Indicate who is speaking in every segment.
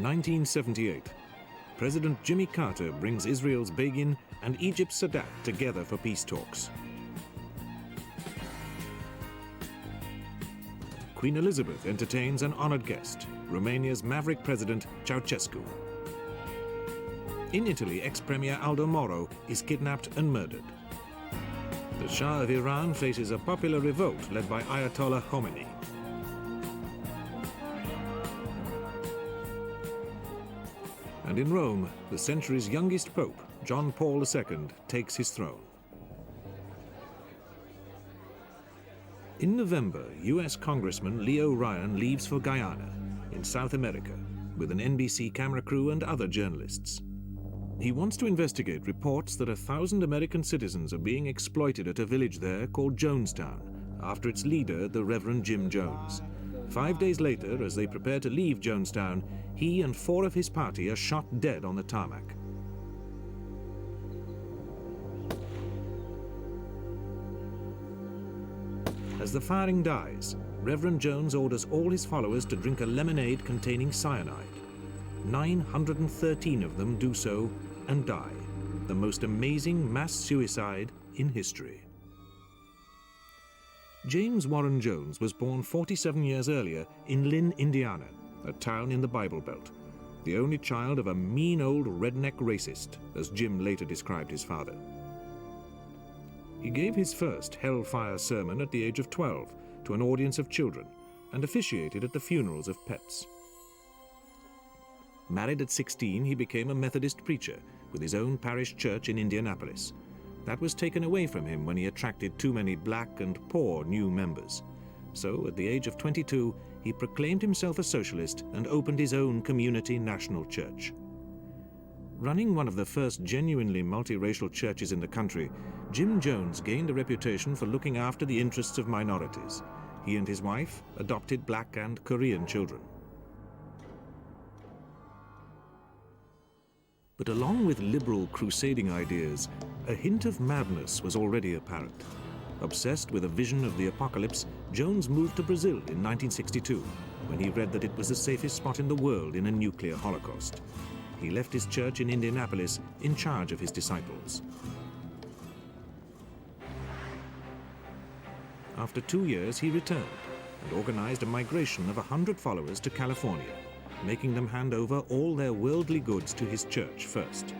Speaker 1: 1978. President Jimmy Carter brings Israel's Begin and Egypt's Sadat together for peace talks. Queen Elizabeth entertains an honored guest, Romania's maverick president Ceausescu. In Italy, ex-premier Aldo Moro is kidnapped and murdered. The Shah of Iran faces a popular revolt led by Ayatollah Khomeini. And in Rome, the century's youngest pope, John Paul II, takes his throne. In November, US Congressman Leo Ryan leaves for Guyana, in South America, with an NBC camera crew and other journalists. He wants to investigate reports that 1,000 American citizens are being exploited at a village there called Jonestown, after its leader, the Reverend Jim Jones. 5 days later, as they prepare to leave Jonestown, he and 4 of his party are shot dead on the tarmac. As the firing dies, Reverend Jones orders all his followers to drink a lemonade containing cyanide. 913 of them do so and die, the most amazing mass suicide in history. James Warren Jones was born 47 years earlier in Lynn, Indiana, a town in the Bible Belt, the only child of a mean old redneck racist, as Jim later described his father. He gave his first hellfire sermon at the age of 12 to an audience of children and officiated at the funerals of pets. Married at 16, he became a Methodist preacher with his own parish church in Indianapolis. That was taken away from him when he attracted too many black and poor new members. So, at the age of 22, he proclaimed himself a socialist and opened his own community national church. Running one of the first genuinely multiracial churches in the country, Jim Jones gained a reputation for looking after the interests of minorities. He and his wife adopted black and Korean children. But along with liberal crusading ideas, a hint of madness was already apparent. Obsessed with a vision of the apocalypse, Jones moved to Brazil in 1962, when he read that it was the safest spot in the world in a nuclear holocaust. He left his church in Indianapolis in charge of his disciples. After 2 years, he returned and organized a migration of 100 followers to California, making them hand over all their worldly goods to his church first.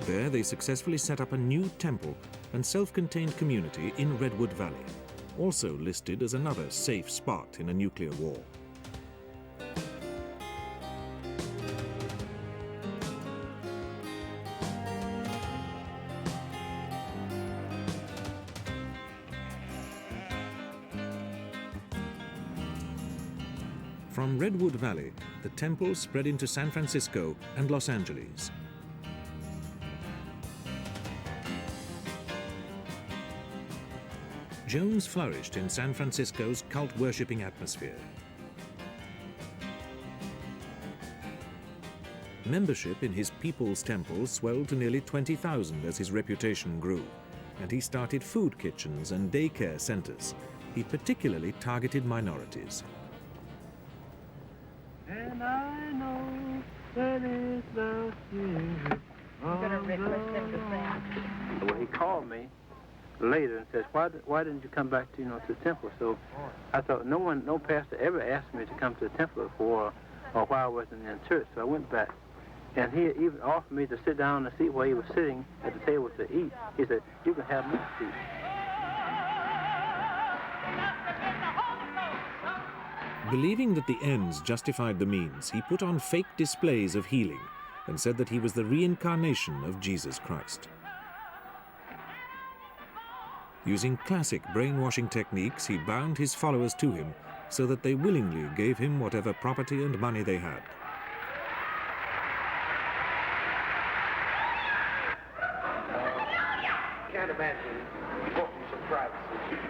Speaker 1: There, they successfully set up a new temple and self-contained community in Redwood Valley, also listed as another safe spot in a nuclear war. From Redwood Valley, the temple spread into San Francisco and Los Angeles. Jones flourished in San Francisco's cult-worshipping atmosphere. Membership in his People's Temple swelled to nearly 20,000 as his reputation grew, and he started food kitchens and daycare centers. He particularly targeted minorities.
Speaker 2: And I know that is the spirit of the... Well, he called me later and says, why didn't you come back to the temple? So I thought no pastor ever asked me to come to the temple before or while I wasn't in church. So I went back, and he even offered me to sit down in the seat where he was sitting at the table to eat. He said, you can have my seat.
Speaker 1: Believing that the ends justified the means, he put on fake displays of healing and said that he was the reincarnation of Jesus Christ. Using classic brainwashing techniques, he bound his followers to him so that they willingly gave him whatever property and money they had.
Speaker 3: I can't imagine importance of privacy.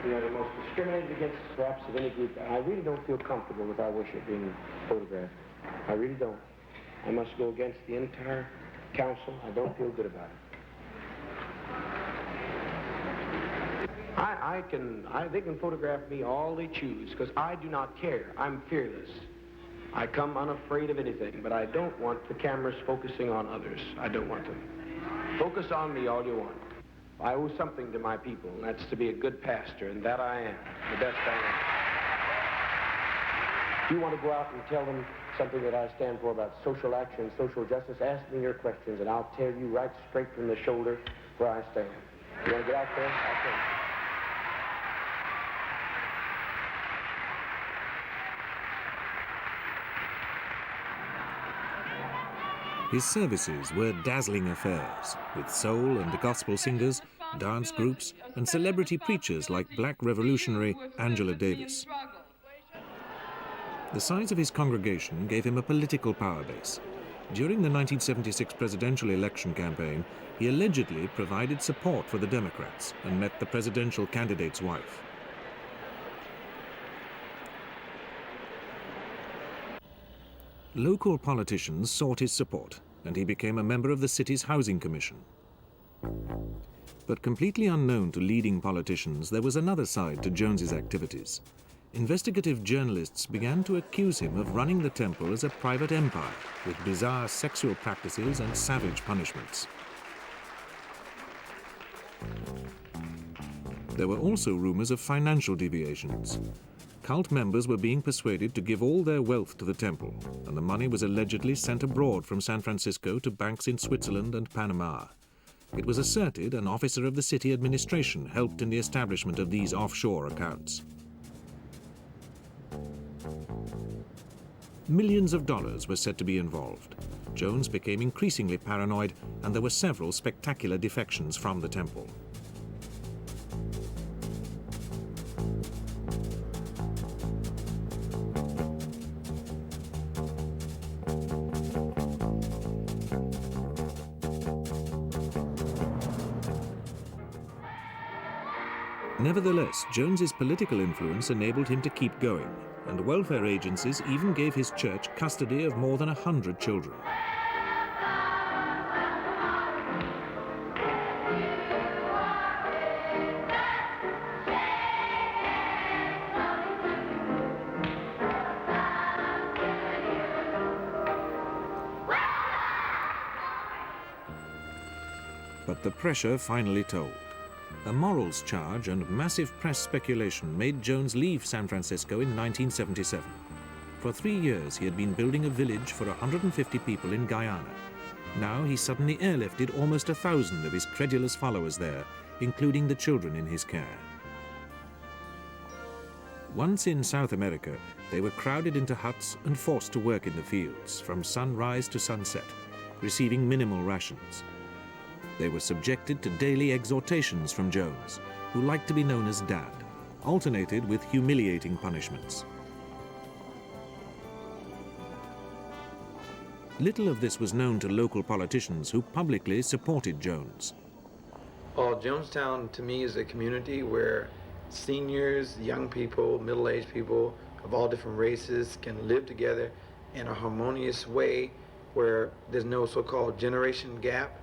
Speaker 3: The most discriminated against perhaps of any group. I really don't feel comfortable with our worship being photographed. I really don't. I must go against the entire council. I don't feel good about it. They can photograph me all they choose, because I do not care. I'm fearless. I come unafraid of anything, but I don't want the cameras focusing on others. I don't want them. Focus on me all you want. I owe something to my people, and that's to be a good pastor, and that I am, the best I am. If you want to go out and tell them something that I stand for about social action and social justice, ask me your questions, and I'll tell you right straight from the shoulder where I stand. You want to get out there? I'll tell you.
Speaker 1: His services were dazzling affairs, with soul and gospel singers, dance groups, and celebrity preachers like black revolutionary Angela Davis. The size of his congregation gave him a political power base. During the 1976 presidential election campaign, he allegedly provided support for the Democrats and met the presidential candidate's wife. Local politicians sought his support, and he became a member of the city's housing commission. But completely unknown to leading politicians, there was another side to Jones's activities. Investigative journalists began to accuse him of running the temple as a private empire, with bizarre sexual practices and savage punishments. There were also rumors of financial deviations. Cult members were being persuaded to give all their wealth to the temple, and the money was allegedly sent abroad from San Francisco to banks in Switzerland and Panama. It was asserted an officer of the city administration helped in the establishment of these offshore accounts. Millions of dollars were said to be involved. Jones became increasingly paranoid, and there were several spectacular defections from the temple. Nevertheless, Jones's political influence enabled him to keep going, and welfare agencies even gave his church custody of more than 100 children. But the pressure finally told. A morals charge and massive press speculation made Jones leave San Francisco in 1977. For 3 years, he had been building a village for 150 people in Guyana. Now he suddenly airlifted almost 1,000 of his credulous followers there, including the children in his care. Once in South America, they were crowded into huts and forced to work in the fields from sunrise to sunset, receiving minimal rations. They were subjected to daily exhortations from Jones, who liked to be known as Dad, alternated with humiliating punishments. Little of this was known to local politicians who publicly supported Jones.
Speaker 4: Well, Jonestown to me is a community where seniors, young people, middle-aged people of all different races can live together in a harmonious way where there's no so-called generation gap.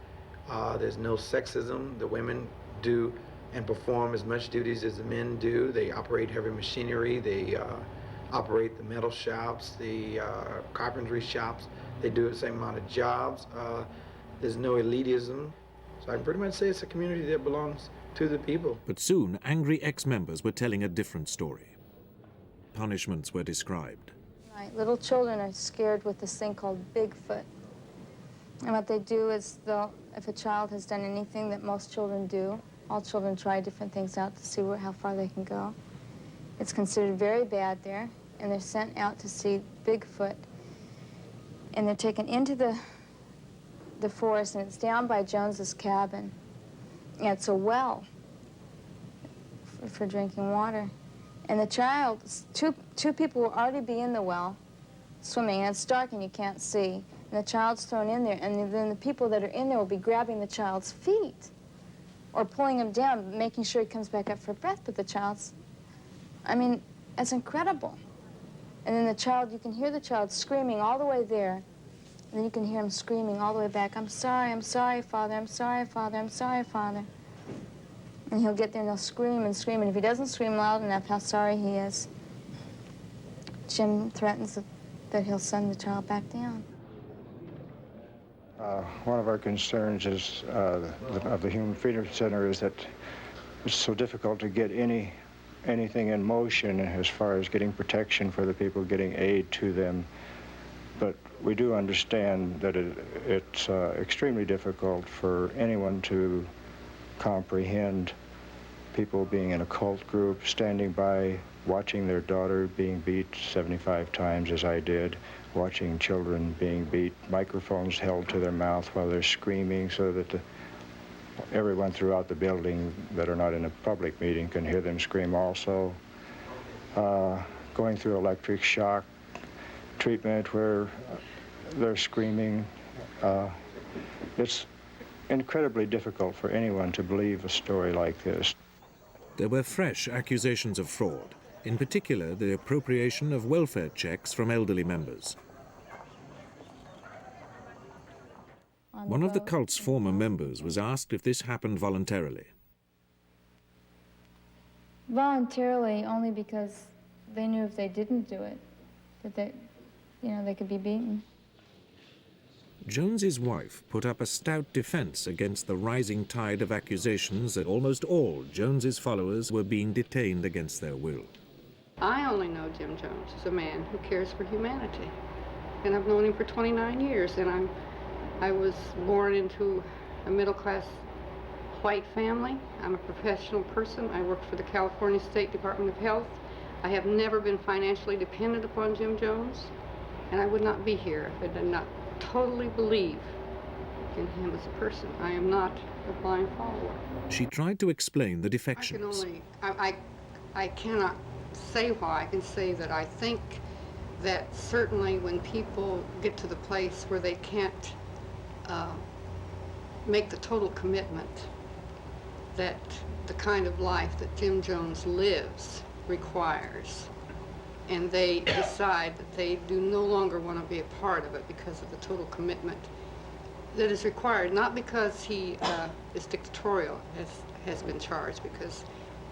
Speaker 4: There's no sexism. The women do and perform as much duties as the men do. They operate heavy machinery. They operate the metal shops, the carpentry shops. They do the same amount of jobs. There's no elitism. So I can pretty much say it's a community that belongs to the people.
Speaker 1: But soon, angry ex-members were telling a different story. Punishments were described.
Speaker 5: Right. Little children are scared with this thing called Bigfoot. And what they do is if a child has done anything that most children do, all children try different things out to see how far they can go. It's considered very bad there, and they're sent out to see Bigfoot. And they're taken into the forest, and it's down by Jones's cabin. And it's a well for drinking water. And the child, two people will already be in the well swimming, and it's dark and you can't see. And the child's thrown in there, and then the people that are in there will be grabbing the child's feet or pulling him down, making sure he comes back up for breath, but the child's, I mean, it's incredible. And then the child, you can hear the child screaming all the way there, and then you can hear him screaming all the way back, I'm sorry, Father, I'm sorry, Father, I'm sorry, Father. And he'll get there and he'll scream and scream, and if he doesn't scream loud enough how sorry he is, Jim threatens that he'll send the child back down.
Speaker 6: One of our concerns is, of the Human Freedom Center, is that it's so difficult to get anything in motion as far as getting protection for the people, getting aid to them. But we do understand that it's extremely difficult for anyone to comprehend people being in a cult group, standing by, watching their daughter being beat 75 times, as I did, watching children being beat, microphones held to their mouth while they're screaming so that everyone throughout the building that are not in a public meeting can hear them scream also. Going through electric shock treatment where they're screaming. It's incredibly difficult for anyone to believe a story like this.
Speaker 1: There were fresh accusations of fraud, in particular the appropriation of welfare checks from elderly members. One of the cult's former members was asked if this happened voluntarily.
Speaker 5: Voluntarily, only because they knew if they didn't do it, that they could be beaten.
Speaker 1: Jones's wife put up a stout defense against the rising tide of accusations that almost all Jones's followers were being detained against their will.
Speaker 7: I only know Jim Jones as a man who cares for humanity. And I've known him for 29 years, and I was born into a middle-class white family. I'm a professional person. I work for the California State Department of Health. I have never been financially dependent upon Jim Jones, and I would not be here if I did not totally believe in him as a person. I am not a blind follower.
Speaker 1: She tried to explain the defections.
Speaker 7: I cannot say why. I can say that I think that certainly when people get to the place where they can't make the total commitment that the kind of life that Jim Jones lives requires, and they decide that they do no longer want to be a part of it because of the total commitment that is required, not because he is dictatorial, as has been charged, because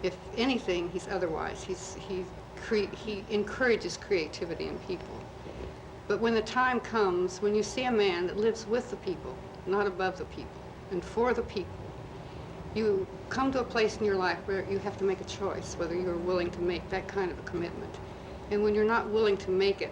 Speaker 7: if anything, he's otherwise. He encourages creativity in people. But when the time comes, when you see a man that lives with the people, not above the people, and for the people, you come to a place in your life where you have to make a choice whether you're willing to make that kind of a commitment. And when you're not willing to make it,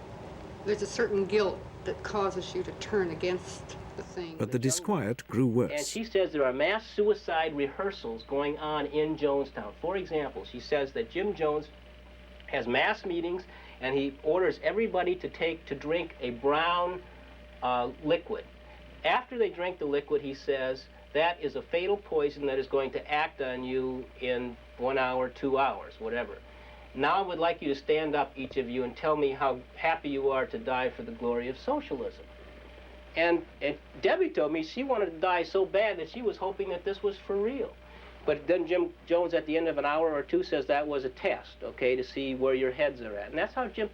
Speaker 7: there's a certain guilt that causes you to turn against the thing.
Speaker 1: But the disquiet grew worse.
Speaker 8: And she says there are mass suicide rehearsals going on in Jonestown. For example, she says that Jim Jones has mass meetings and he orders everybody to drink a brown liquid. After they drink the liquid, he says, that is a fatal poison that is going to act on you in 1 hour, 2 hours, whatever. Now I would like you to stand up, each of you, and tell me how happy you are to die for the glory of socialism. And Debbie told me she wanted to die so bad that she was hoping that this was for real. But then Jim Jones, at the end of an hour or two, says that was a test, okay, to see where your heads are at. And that's how Jim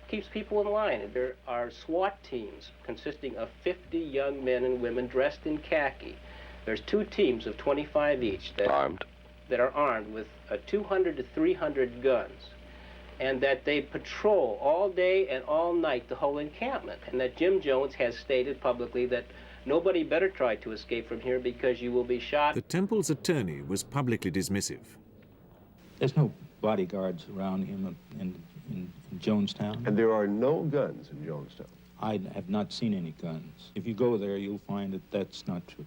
Speaker 8: keeps people in line. There are SWAT teams consisting of 50 young men and women dressed in khaki. There's 2 teams of 25 each that are armed with 200 to 300 guns, and that they patrol all day and all night the whole encampment, and that Jim Jones has stated publicly that nobody better try to escape from here because you will be shot.
Speaker 1: The temple's attorney was publicly dismissive.
Speaker 9: There's no bodyguards around him in Jonestown.
Speaker 10: And there are no guns in Jonestown.
Speaker 9: I have not seen any guns. If you go there, you'll find that that's not true.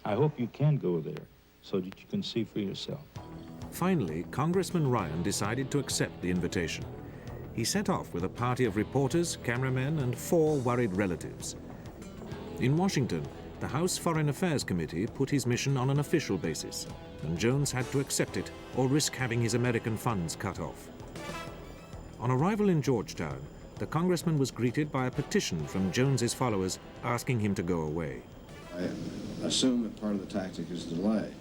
Speaker 9: I hope you can go there so that you can see for yourself.
Speaker 1: Finally, Congressman Ryan decided to accept the invitation. He set off with a party of reporters, cameramen, and 4 worried relatives. In Washington, the House Foreign Affairs Committee put his mission on an official basis, and Jones had to accept it or risk having his American funds cut off. On arrival in Georgetown, the congressman was greeted by a petition from Jones's followers asking him to go away.
Speaker 11: I assume that part of the tactic is delay.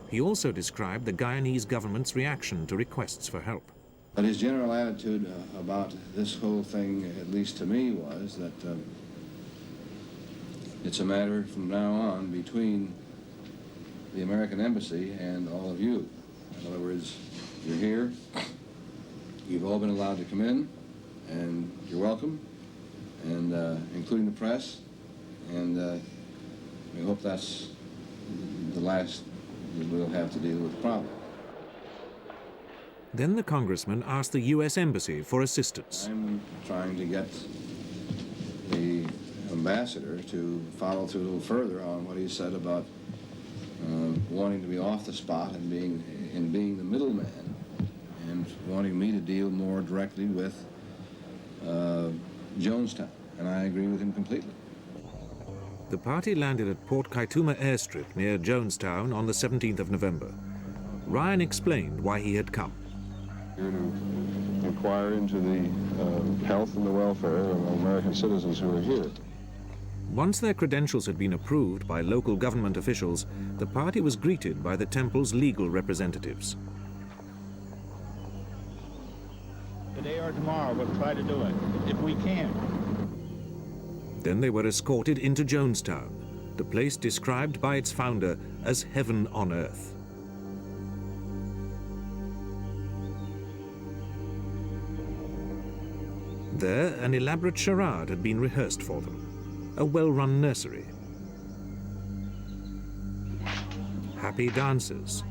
Speaker 1: He also described the Guyanese government's reaction to requests for help.
Speaker 11: But his general attitude about this whole thing, at least to me, was that it's a matter from now on between the American embassy and all of you. In other words, you're here, You've all been allowed to come in, and you're welcome, and including the press, and we hope that's the last that we'll have to deal with the problem.
Speaker 1: Then the congressman asked the U.S. Embassy for assistance.
Speaker 11: I'm trying to get the ambassador to follow through a little further on what he said about wanting to be off the spot and being the middleman, and wanting me to deal more directly with Jonestown, and I agree with him completely.
Speaker 1: The party landed at Port Kaituma airstrip near Jonestown on the 17th of November. Ryan explained why he had come.
Speaker 10: Here to inquire into the health and the welfare of American citizens who are here.
Speaker 1: Once their credentials had been approved by local government officials, the party was greeted by the temple's legal representatives.
Speaker 9: Today or tomorrow, we'll try to do it, if we can.
Speaker 1: Then they were escorted into Jonestown, the place described by its founder as heaven on earth. There, an elaborate charade had been rehearsed for them, a well-run nursery. Happy dancers.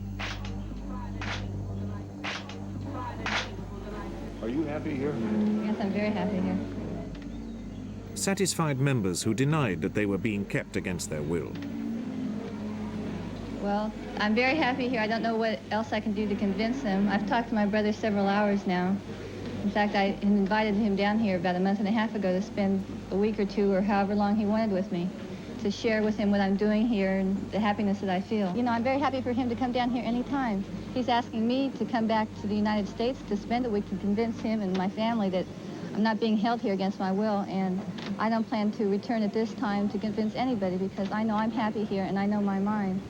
Speaker 10: Are you happy here?
Speaker 5: Yes, I'm very happy here.
Speaker 1: Satisfied members who denied that they were being kept against their will.
Speaker 5: Well, I'm very happy here. I don't know what else I can do to convince them. I've talked to my brother several hours now. In fact, I invited him down here about a month and a half ago to spend a week or two or however long he wanted with me, to share with him what I'm doing here and the happiness that I feel. You know, I'm very happy for him to come down here anytime. He's asking me to come back to the United States to spend a week to convince him and my family that I'm not being held here against my will, and I don't plan to return at this time to convince anybody because I know I'm happy here and I know my mind.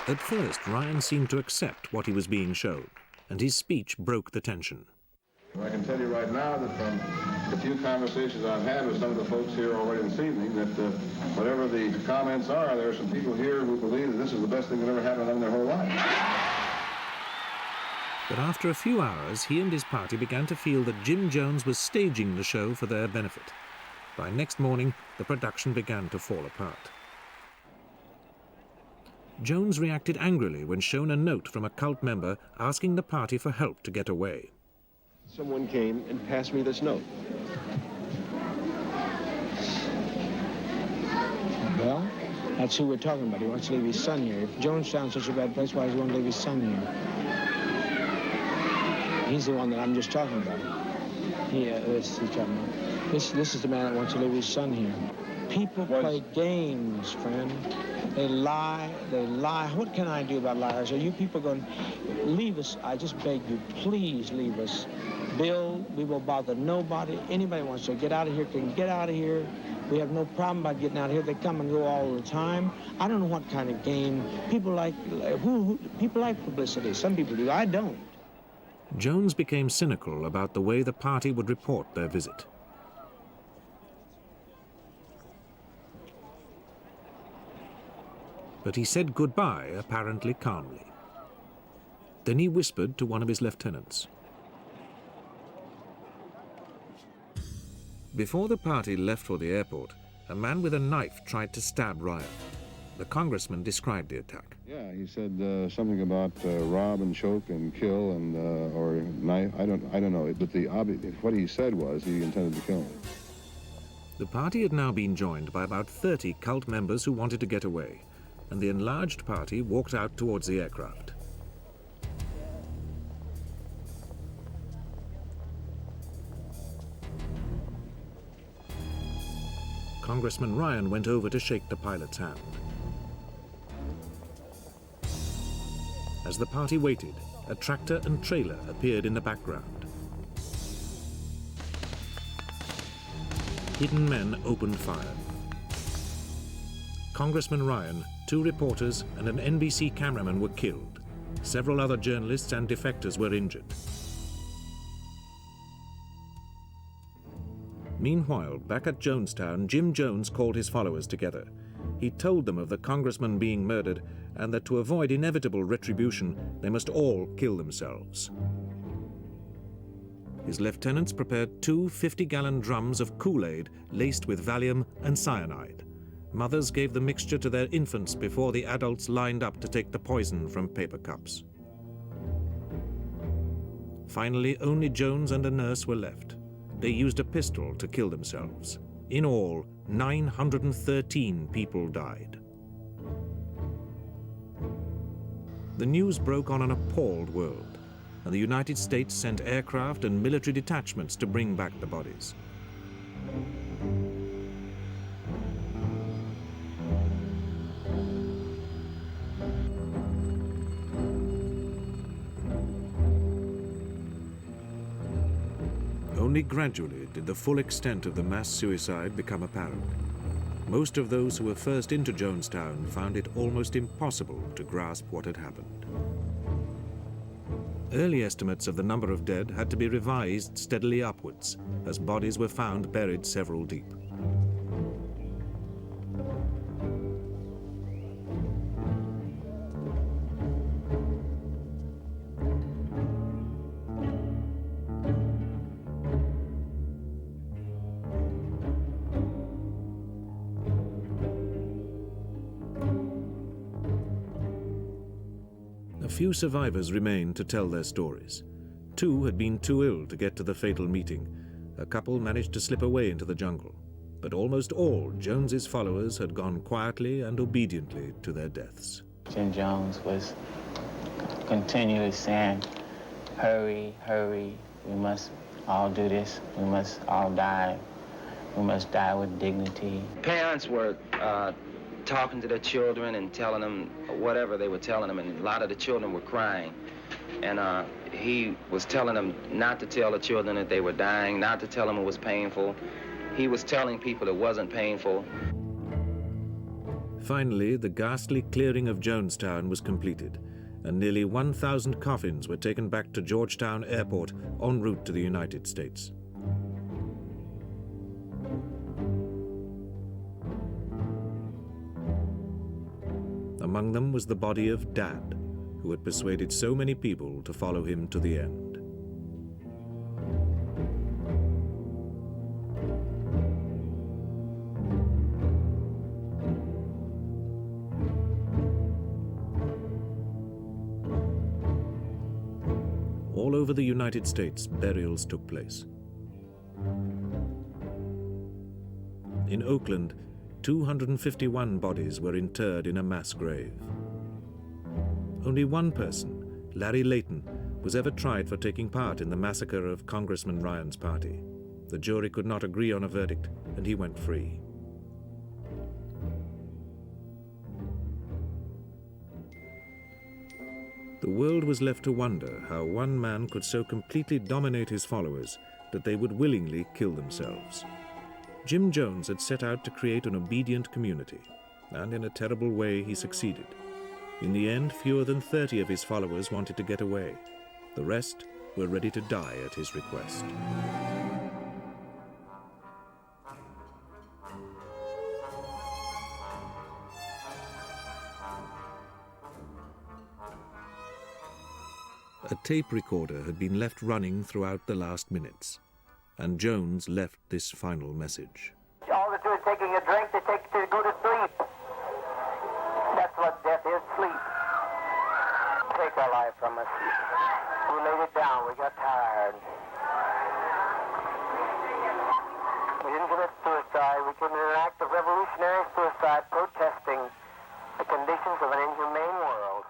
Speaker 1: At first, Ryan seemed to accept what he was being shown, and his speech broke the tension.
Speaker 10: I can tell you right now that from the few conversations I've had with some of the folks here already this evening, that whatever the comments are, there are some people here who believe that this is the best thing that ever happened to them in their whole life.
Speaker 1: But after a few hours, he and his party began to feel that Jim Jones was staging the show for their benefit. By next morning, the production began to fall apart. Jones reacted angrily when shown a note from a cult member asking the party for help to get away.
Speaker 10: Someone came and passed me this note.
Speaker 3: Well, that's who we're talking about. He wants to leave his son here. If Jonestown's such a bad place, why does he want to leave his son here? He's the one that I'm just talking about. This is the man that wants to leave his son here. People play games, friend. They lie. What can I do about liars? Are you people going to leave us? I just beg you, please leave us. Bill, we will bother nobody. Anybody wants to get out of here can get out of here. We have no problem about getting out of here. They come and go all the time. I don't know what kind of game. People like publicity. Some people do. I don't.
Speaker 1: Jones became cynical about the way the party would report their visit. But he said goodbye apparently calmly. Then he whispered to one of his lieutenants. Before the party left for the airport, a man with a knife tried to stab Ryan. The congressman described the attack.
Speaker 10: Yeah, he said something about rob and choke and kill and or knife. I don't know. But what he said was he intended to kill me.
Speaker 1: The party had now been joined by about 30 cult members who wanted to get away, and the enlarged party walked out towards the aircraft. Congressman Ryan went over to shake the pilot's hand. As the party waited, a tractor and trailer appeared in the background. Hidden men opened fire. Congressman Ryan, 2 reporters and an NBC cameraman were killed. Several other journalists and defectors were injured. Meanwhile, back at Jonestown, Jim Jones called his followers together. He told them of the congressman being murdered and that to avoid inevitable retribution, they must all kill themselves. His lieutenants prepared 2 50-gallon drums of Kool-Aid laced with Valium and cyanide. Mothers gave the mixture to their infants before the adults lined up to take the poison from paper cups. Finally, only Jones and a nurse were left. They used a pistol to kill themselves. In all, 913 people died. The news broke on an appalled world, and the United States sent aircraft and military detachments to bring back the bodies. Only gradually did the full extent of the mass suicide become apparent. Most of those who were first into Jonestown found it almost impossible to grasp what had happened. Early estimates of the number of dead had to be revised steadily upwards, as bodies were found buried several deep. Few survivors remained to tell their stories. 2 had been too ill to get to the fatal meeting. A couple managed to slip away into the jungle. But almost all Jones's followers had gone quietly and obediently to their deaths.
Speaker 12: Jim Jones was continually saying, hurry, hurry, we must all do this, we must all die, we must die with dignity.
Speaker 13: Parents were talking to their children and telling them whatever they were telling them, and a lot of the children were crying. And he was telling them not to tell the children that they were dying, not to tell them it was painful. He was telling people it wasn't painful.
Speaker 1: Finally, the ghastly clearing of Jonestown was completed, and nearly 1,000 coffins were taken back to Georgetown Airport en route to the United States. Among them was the body of Dad, who had persuaded so many people to follow him to the end. All over the United States, burials took place. In Oakland, 251 bodies were interred in a mass grave. Only one person, Larry Layton, was ever tried for taking part in the massacre of Congressman Ryan's party. The jury could not agree on a verdict, and he went free. The world was left to wonder how one man could so completely dominate his followers that they would willingly kill themselves. Jim Jones had set out to create an obedient community, and in a terrible way he succeeded. In the end, fewer than 30 of his followers wanted to get away. The rest were ready to die at his request. A tape recorder had been left running throughout the last minutes, and Jones left this final message.
Speaker 14: All they do is taking a drink, they take to go to sleep. That's what death is, sleep. Take our life from us. We laid it down, we got tired. We didn't commit suicide, we committed an act of revolutionary suicide protesting the conditions of an inhumane world.